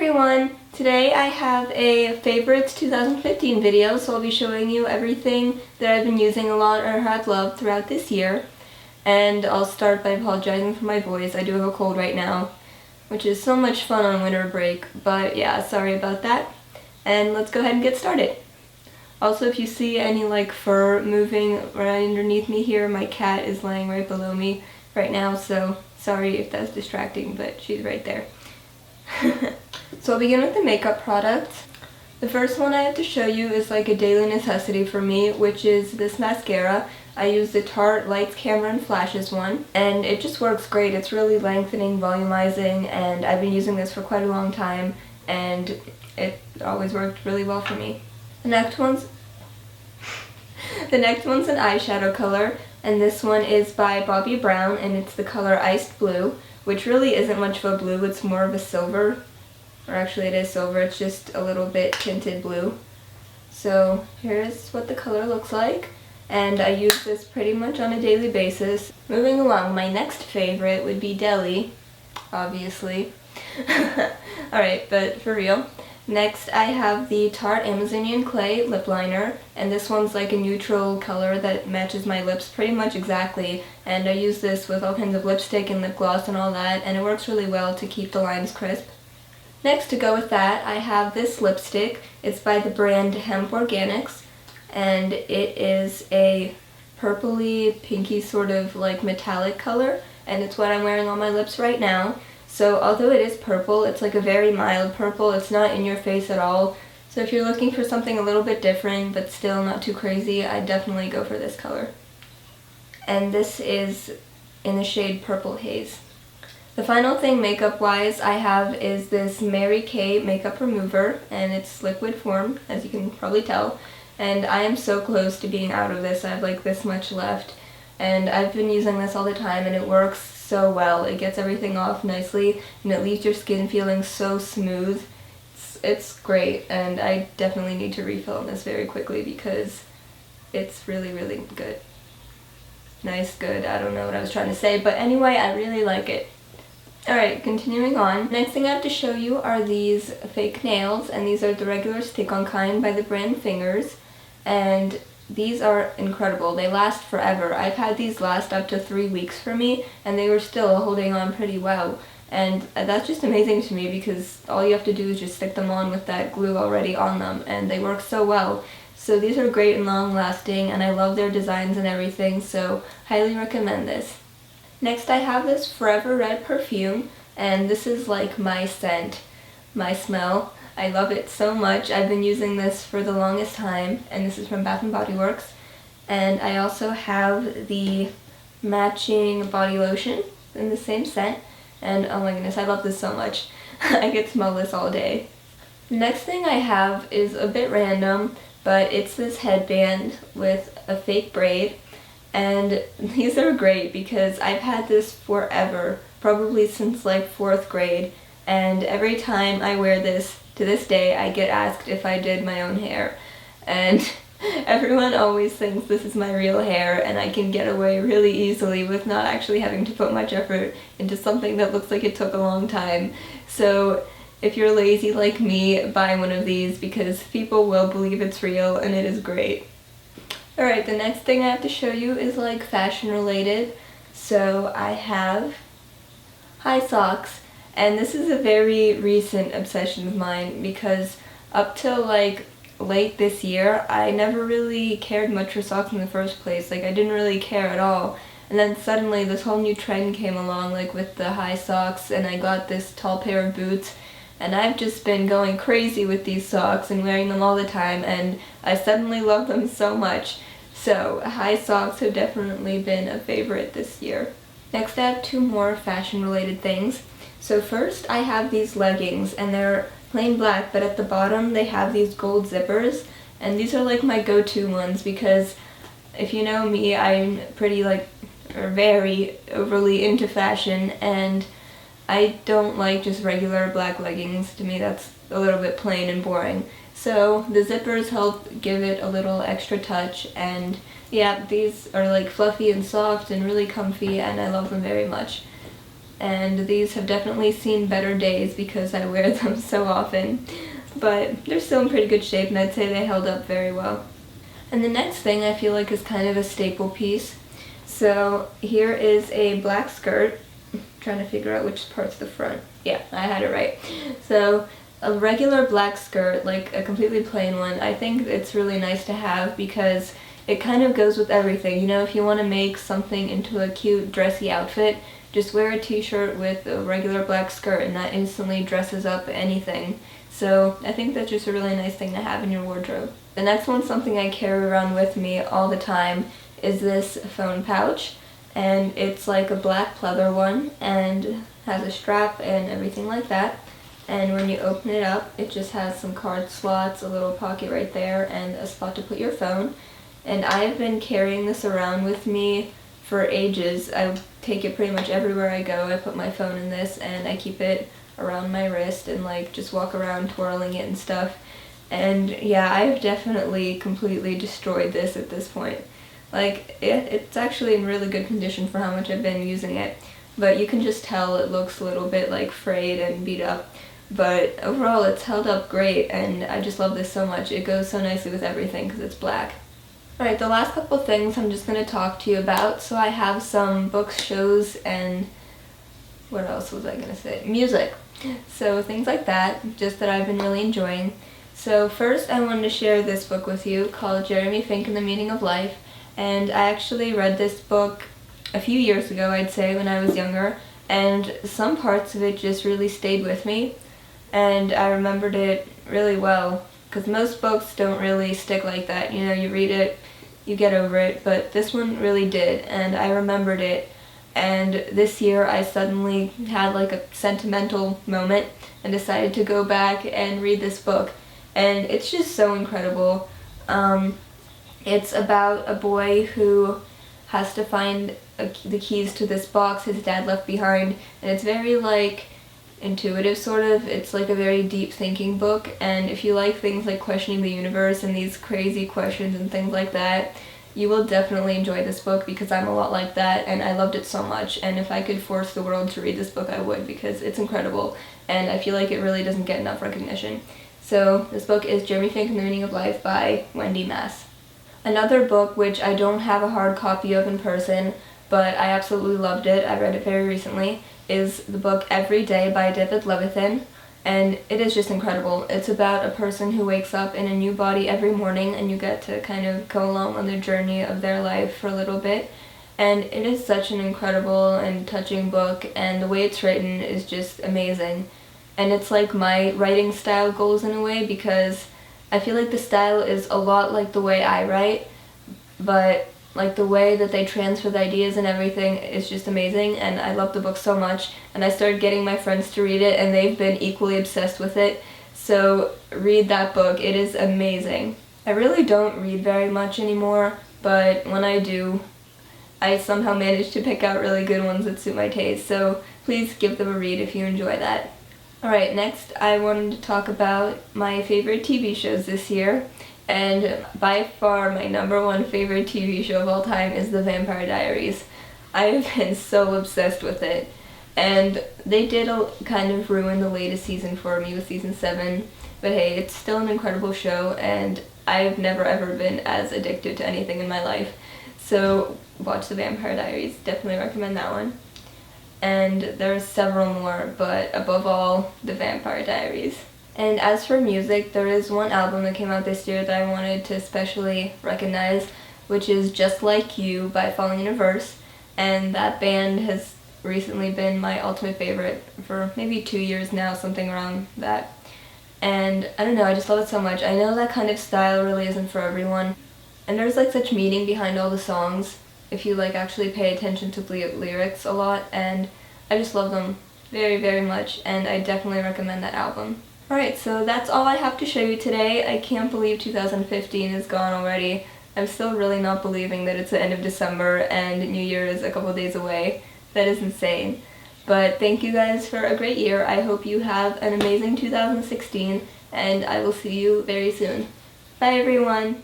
everyone! Today I have a favorites 2015 video, so I'll be showing you everything that I've been using a lot or have loved throughout this year. And I'll start by apologizing for my voice. I do have a cold right now, which is so much fun on winter break, but yeah, sorry about that. And let's go ahead and get started. Also, if you see any fur moving right underneath me here, my cat is laying right below me right now, so sorry if that's distracting, but she's right there. So I'll begin with the makeup products. The first one I have to show you is a daily necessity for me, which is this mascara. I use the Tarte Lights, Camera, and Flashes one, and it just works great. It's really lengthening, volumizing, and I've been using this for quite a long time, and it always worked really well for me. The next one's an eyeshadow color, and this one is by Bobbi Brown, and it's the color Iced Blue, which really isn't much of a blue, it's more of a silver. Or actually it is silver, it's just a little bit tinted blue. So here's what the color looks like, and I use this pretty much on a daily basis. Moving along, my next favorite would be Deli, obviously. Alright, but for real. Next I have the Tarte Amazonian Clay lip liner, and this one's like a neutral color that matches my lips pretty much exactly, and I use this with all kinds of lipstick and lip gloss and all that, and it works really well to keep the lines crisp. Next, to go with that, I have this lipstick. It's by the brand Hemp Organics, and it is a purpley, pinky sort of metallic color, and it's what I'm wearing on my lips right now. So although it is purple, it's a very mild purple. It's not in your face at all. So if you're looking for something a little bit different but still not too crazy, I'd definitely go for this color. And this is in the shade Purple Haze. The final thing makeup-wise I have is this Mary Kay makeup remover, and it's liquid form, as you can probably tell. And I am so close to being out of this. I have this much left. And I've been using this all the time, and it works so well. It gets everything off nicely, and it leaves your skin feeling so smooth. It's great, and I definitely need to refill on this very quickly because it's really, really good. Nice, good, I don't know what I was trying to say, but anyway, I really like it. Alright, continuing on. Next thing I have to show you are these fake nails, and these are the regular stick-on kind by the brand Fingers, and these are incredible. They last forever. I've had these last up to 3 weeks for me, and they were still holding on pretty well. And that's just amazing to me because all you have to do is just stick them on with that glue already on them, and they work so well. So these are great and long lasting, and I love their designs and everything, so highly recommend this. Next I have this Forever Red Perfume, and this is my scent, my smell. I love it so much. I've been using this for the longest time, and this is from Bath & Body Works. And I also have the matching body lotion in the same scent, and oh my goodness, I love this so much. I could smell this all day. The next thing I have is a bit random, but it's this headband with a fake braid, and these are great because I've had this forever, probably since 4th grade, and every time I wear this, to this day, I get asked if I did my own hair, and everyone always thinks this is my real hair, and I can get away really easily with not actually having to put much effort into something that looks like it took a long time. So if you're lazy like me, buy one of these because people will believe it's real, and it is great. Alright, the next thing I have to show you is fashion related. So I have high socks. And this is a very recent obsession of mine because up till late this year, I never really cared much for socks in the first place. I didn't really care at all. And then suddenly this whole new trend came along with the high socks, and I got this tall pair of boots. And I've just been going crazy with these socks and wearing them all the time, and I suddenly love them so much. So high socks have definitely been a favorite this year. Next I have 2 more fashion related things. So first I have these leggings, and they're plain black, but at the bottom they have these gold zippers, and these are my go-to ones because if you know me, I'm pretty or very overly into fashion, and I don't like just regular black leggings. To me that's a little bit plain and boring. So the zippers help give it a little extra touch, and yeah, these are fluffy and soft and really comfy, and I love them very much. and these have definitely seen better days because I wear them so often, but they're still in pretty good shape, and I'd say they held up very well. And the next thing I feel like is kind of a staple piece. So here is a black skirt. I'm trying to figure out which part's the front. Yeah, I had it right. So a regular black skirt, like a completely plain one, I think it's really nice to have because it kind of goes with everything. You know, if you want to make something into a cute dressy outfit, just wear a t-shirt with a regular black skirt and that instantly dresses up anything. So I think that's just a really nice thing to have in your wardrobe. The next one's something I carry around with me all the time is this phone pouch, and it's like a black pleather one and has a strap and everything like that. And when you open it up, it just has some card slots, a little pocket right there, and a spot to put your phone. And I've been carrying this around with me for ages. I take it pretty much everywhere I go. I put my phone in this and I keep it around my wrist and like just walk around twirling it and stuff. And yeah, I've definitely completely destroyed this at this point. Like, it's actually in really good condition for how much I've been using it. But you can just tell it looks a little bit like frayed and beat up. But overall it's held up great, and I just love this so much. It goes so nicely with everything because it's black. Alright, the last couple things I'm just going to talk to you about. So I have some books, shows, and what else was I going to say? Music. So things like that, just that I've been really enjoying. So first I wanted to share this book with you called Jeremy Fink and the Meaning of Life. And I actually read this book a few years ago, I'd say, when I was younger. And some parts of it just really stayed with me. And I remembered it really well. Because most books don't really stick like that. You know, you read it, you get over it, but this one really did, and I remembered it. And this year I suddenly had like a sentimental moment and decided to go back and read this book. And it's just so incredible. It's about a boy who has to find the keys to this box his dad left behind, and it's very like intuitive sort of. It's like a very deep thinking book, and if you like things like questioning the universe and these crazy questions and things like that, you will definitely enjoy this book because I'm a lot like that and I loved it so much. And if I could force the world to read this book, I would, because it's incredible and I feel like it really doesn't get enough recognition. So this book is Jeremy Fink and the Meaning of Life by Wendy Mass. Another book which I don't have a hard copy of in person, but I absolutely loved it, I read it very recently, is the book Every Day by David Levithan, and it is just incredible. It's about a person who wakes up in a new body every morning, and you get to kind of go along on the journey of their life for a little bit, and it is such an incredible and touching book, and the way it's written is just amazing. And it's like my writing style goals in a way, because I feel like the style is a lot like the way I write, but like the way that they transfer the ideas and everything is just amazing, and I love the book so much. And I started getting my friends to read it and they've been equally obsessed with it. So read that book, it is amazing. I really don't read very much anymore, but when I do, I somehow manage to pick out really good ones that suit my taste, so please give them a read if you enjoy that. Alright, next I wanted to talk about my favorite TV shows this year. And by far my number one favorite TV show of all time is The Vampire Diaries. I've been so obsessed with it. And they did kind of ruin the latest season for me with season 7. But hey, it's still an incredible show, and I've never ever been as addicted to anything in my life. So watch The Vampire Diaries, definitely recommend that one. And there's several more, but above all, The Vampire Diaries. And as for music, there is one album that came out this year that I wanted to especially recognize, which is Just Like You by Falling in a Verse. And that band has recently been my ultimate favorite for maybe 2 years now, something around that. And I don't know, I just love it so much. I know that kind of style really isn't for everyone. And there's like such meaning behind all the songs if you like actually pay attention to the lyrics a lot. And I just love them very, very much, and I definitely recommend that album. Alright, so that's all I have to show you today. I can't believe 2015 is gone already. I'm still really not believing that it's the end of December and New Year is a couple days away. That is insane. But thank you guys for a great year. I hope you have an amazing 2016, and I will see you very soon. Bye everyone!